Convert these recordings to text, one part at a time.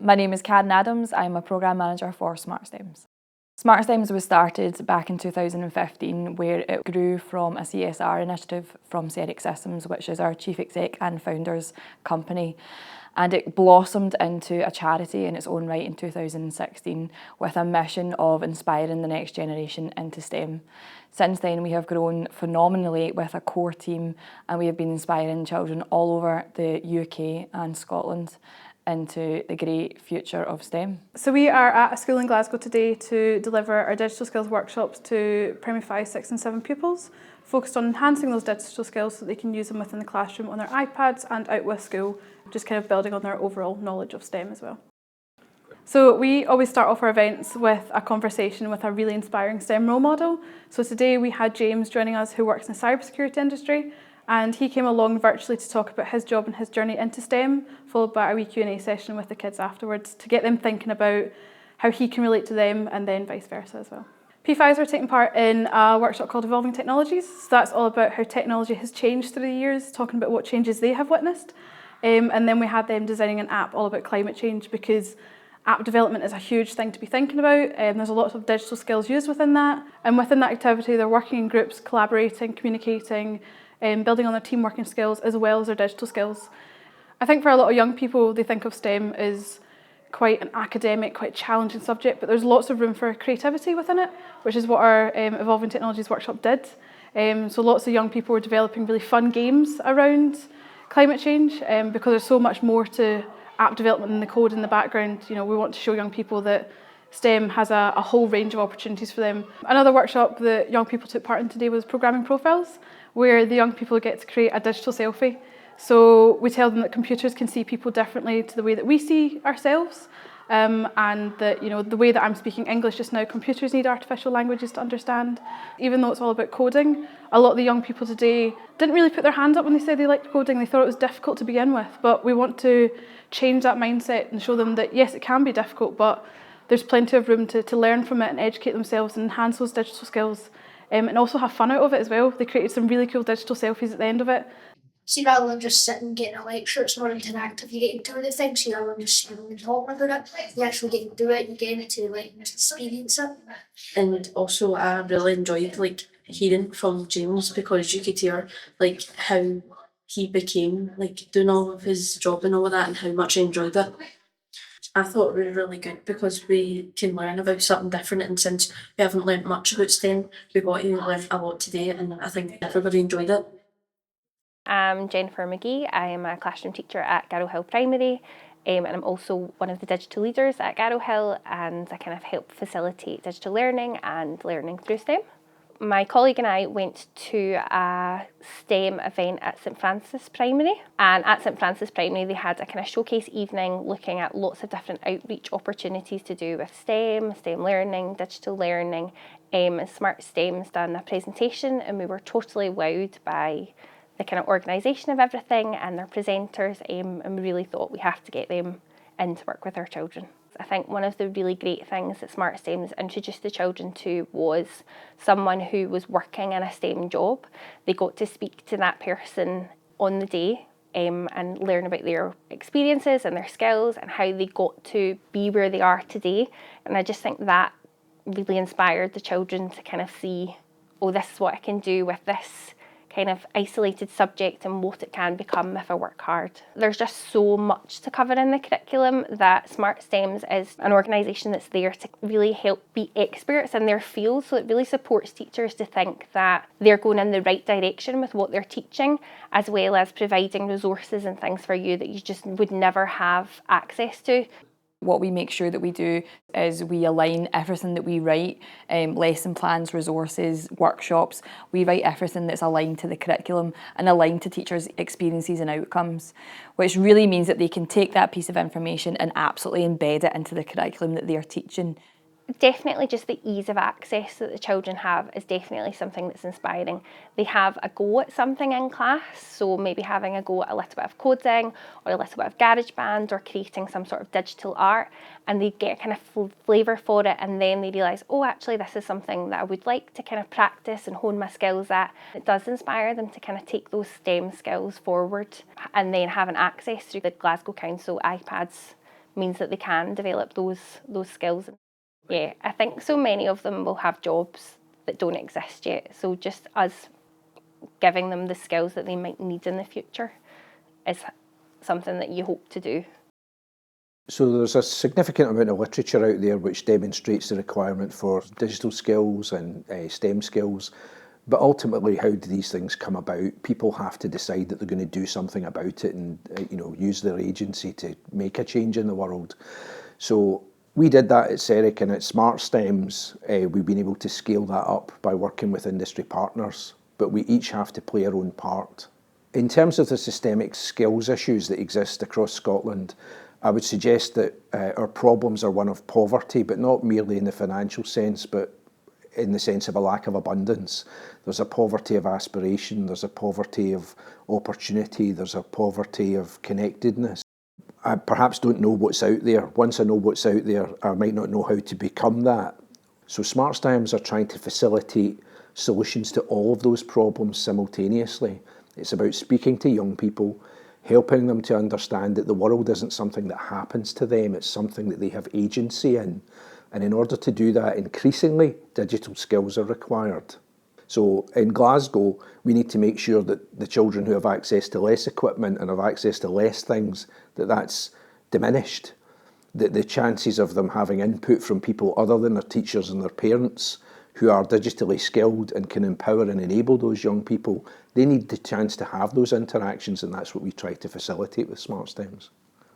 My name is Karen Adams. I'm a Programme Manager for SmartSTEMs. SmartSTEMs was started back in 2015, where it grew from a CSR initiative from Seric Systems, which is our chief exec and founder's company. And it blossomed into a charity in its own right in 2016 with a mission of inspiring the next generation into STEM. Since then we have grown phenomenally with a core team, and we have been inspiring children all over the UK and Scotland into the great future of STEM. So we are at a school in Glasgow today to deliver our digital skills workshops to primary 5, 6 and 7 pupils, focused on enhancing those digital skills so they can use them within the classroom on their iPads and out with school, just kind of building on their overall knowledge of STEM as well. So we always start off our events with a conversation with a really inspiring STEM role model. So today we had James joining us, who works in the cybersecurity industry, and he came along virtually to talk about his job and his journey into STEM, followed by a wee Q&A session with the kids afterwards to get them thinking about how he can relate to them, and then vice versa as well. P5s are taking part in a workshop called Evolving Technologies. So that's all about how technology has changed through the years, talking about what changes they have witnessed. And then we had them designing an app all about climate change, because app development is a huge thing to be thinking about. There's a lot of digital skills used within that. And within that activity, they're working in groups, collaborating, communicating, building on their team working skills as well as their digital skills. I think for a lot of young people, they think of STEM as quite an academic, quite challenging subject, but there's lots of room for creativity within it, which is what our Evolving Technologies workshop did. So lots of young people were developing really fun games around climate change, because there's so much more to app development than the code in the background. You know, we want to show young people that STEM has a whole range of opportunities for them. Another workshop that young people took part in today was programming profiles, where the young people get to create a digital selfie. So we tell them that computers can see people differently to the way that we see ourselves, and that, you know, the way that I'm speaking English just now, computers need artificial languages to understand. Even though it's all about coding, a lot of the young people today didn't really put their hands up when they said they liked coding. They thought it was difficult to begin with, but we want to change that mindset and show them that yes, it can be difficult, but there's plenty of room to learn from it and educate themselves and enhance those digital skills, and also have fun out of it as well. They created some really cool digital selfies at the end of it. See, rather than just sitting and getting a lecture, it's more interactive. You get to do the things, rather than just sitting and talking about it. You actually get to do it, you get to experience it. And also I really enjoyed hearing from James, because you could hear how he became doing all of his job and all of that, and how much he enjoyed it. I thought it was really good because we can learn about something different, and since we haven't learnt much about STEM, we got to learn a lot today, and I think everybody enjoyed it. I'm Jennifer McGee. I am a classroom teacher at Garrow Hill Primary, and I'm also one of the digital leaders at Garrow Hill, and I kind of help facilitate digital learning and learning through STEM. My colleague and I went to a STEM event at St Francis Primary, and at St Francis Primary they had a kind of showcase evening looking at lots of different outreach opportunities to do with STEM learning, digital learning, and SmartSTEMs done a presentation, and we were totally wowed by the kind of organisation of everything and their presenters, and we really thought we have to get them in to work with our children. I think one of the really great things that SmartSTEMs introduced the children to was someone who was working in a STEM job. They got to speak to that person on the day, and learn about their experiences and their skills and how they got to be where they are today. And I just think that really inspired the children to kind of see, oh, this is what I can do with this kind of isolated subject and what it can become if I work hard. There's just so much to cover in the curriculum that SmartSTEMs is an organisation that's there to really help be experts in their field, so it really supports teachers to think that they're going in the right direction with what they're teaching, as well as providing resources and things for you that you just would never have access to. What we make sure that we do is we align everything that we write, lesson plans, resources, workshops, we write everything that's aligned to the curriculum and aligned to teachers' experiences and outcomes, which really means that they can take that piece of information and absolutely embed it into the curriculum that they are teaching. Definitely just the ease of access that the children have is definitely something that's inspiring. They have a go at something in class, so maybe having a go at a little bit of coding or a little bit of GarageBand or creating some sort of digital art, and they get a kind of flavour for it, and then they realise, oh, actually this is something that I would like to kind of practice and hone my skills at. It does inspire them to kind of take those STEM skills forward, and then having access through the Glasgow Council iPads means that they can develop those skills. Yeah, I think so many of them will have jobs that don't exist yet. So just us giving them the skills that they might need in the future is something that you hope to do. So there's a significant amount of literature out there which demonstrates the requirement for digital skills and STEM skills. But ultimately, how do these things come about? People have to decide that they're going to do something about it and use their agency to make a change in the world. So we did that at CEREC, and at SmartSTEMs, we've been able to scale that up by working with industry partners, but we each have to play our own part. In terms of the systemic skills issues that exist across Scotland, I would suggest that our problems are one of poverty, but not merely in the financial sense, but in the sense of a lack of abundance. There's a poverty of aspiration, there's a poverty of opportunity, there's a poverty of connectedness. I perhaps don't know what's out there. Once I know what's out there, I might not know how to become that. So SmartSTEMs are trying to facilitate solutions to all of those problems simultaneously. It's about speaking to young people, helping them to understand that the world isn't something that happens to them, it's something that they have agency in. And in order to do that, increasingly, digital skills are required. So in Glasgow, we need to make sure that the children who have access to less equipment and have access to less things, that's diminished. That the chances of them having input from people other than their teachers and their parents who are digitally skilled and can empower and enable those young people, they need the chance to have those interactions, and that's what we try to facilitate with SmartSTEMs.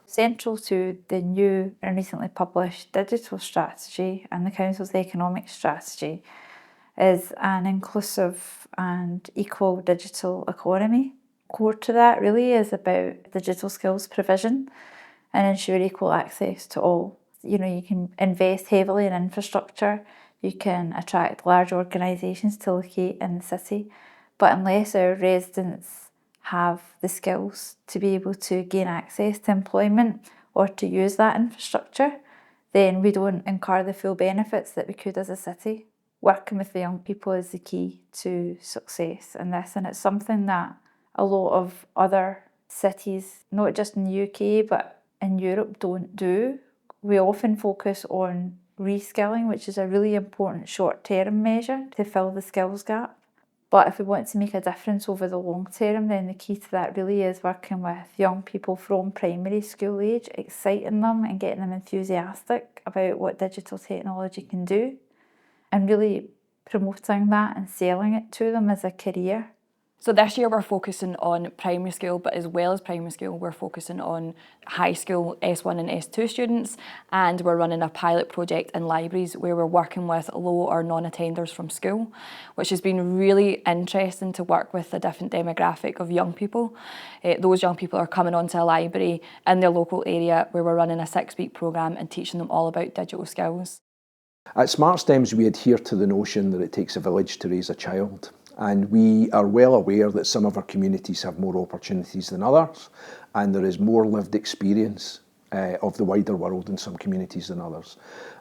Central to the new and recently published digital strategy and the Council's economic strategy is an inclusive and equal digital economy. Core to that really is about digital skills provision and ensure equal access to all. You can invest heavily in infrastructure, you can attract large organisations to locate in the city, but unless our residents have the skills to be able to gain access to employment or to use that infrastructure, then we don't incur the full benefits that we could as a city. Working with the young people is the key to success in this, and it's something that a lot of other cities, not just in the UK but in Europe, don't do. We often focus on reskilling, which is a really important short-term measure to fill the skills gap. But if we want to make a difference over the long term, then the key to that really is working with young people from primary school age, exciting them and getting them enthusiastic about what digital technology can do, and really promoting that and selling it to them as a career. So this year we're focusing on primary school, but as well as primary school, we're focusing on high school S1 and S2 students, and we're running a pilot project in libraries where we're working with low or non-attenders from school, which has been really interesting to work with a different demographic of young people. Those young people are coming onto a library in their local area where we're running a 6-week programme and teaching them all about digital skills. At SmartSTEMs, we adhere to the notion that it takes a village to raise a child. And we are well aware that some of our communities have more opportunities than others, and there is more lived experience of the wider world in some communities than others.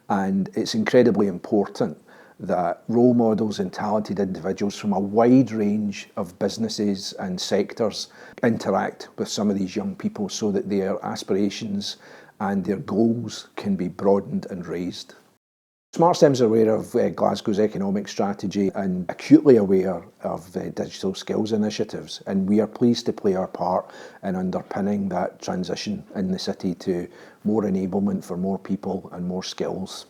And it's incredibly important that role models and talented individuals from a wide range of businesses and sectors interact with some of these young people so that their aspirations and their goals can be broadened and raised. SmartSTEMs are aware of Glasgow's economic strategy and acutely aware of the digital skills initiatives, and we are pleased to play our part in underpinning that transition in the city to more enablement for more people and more skills.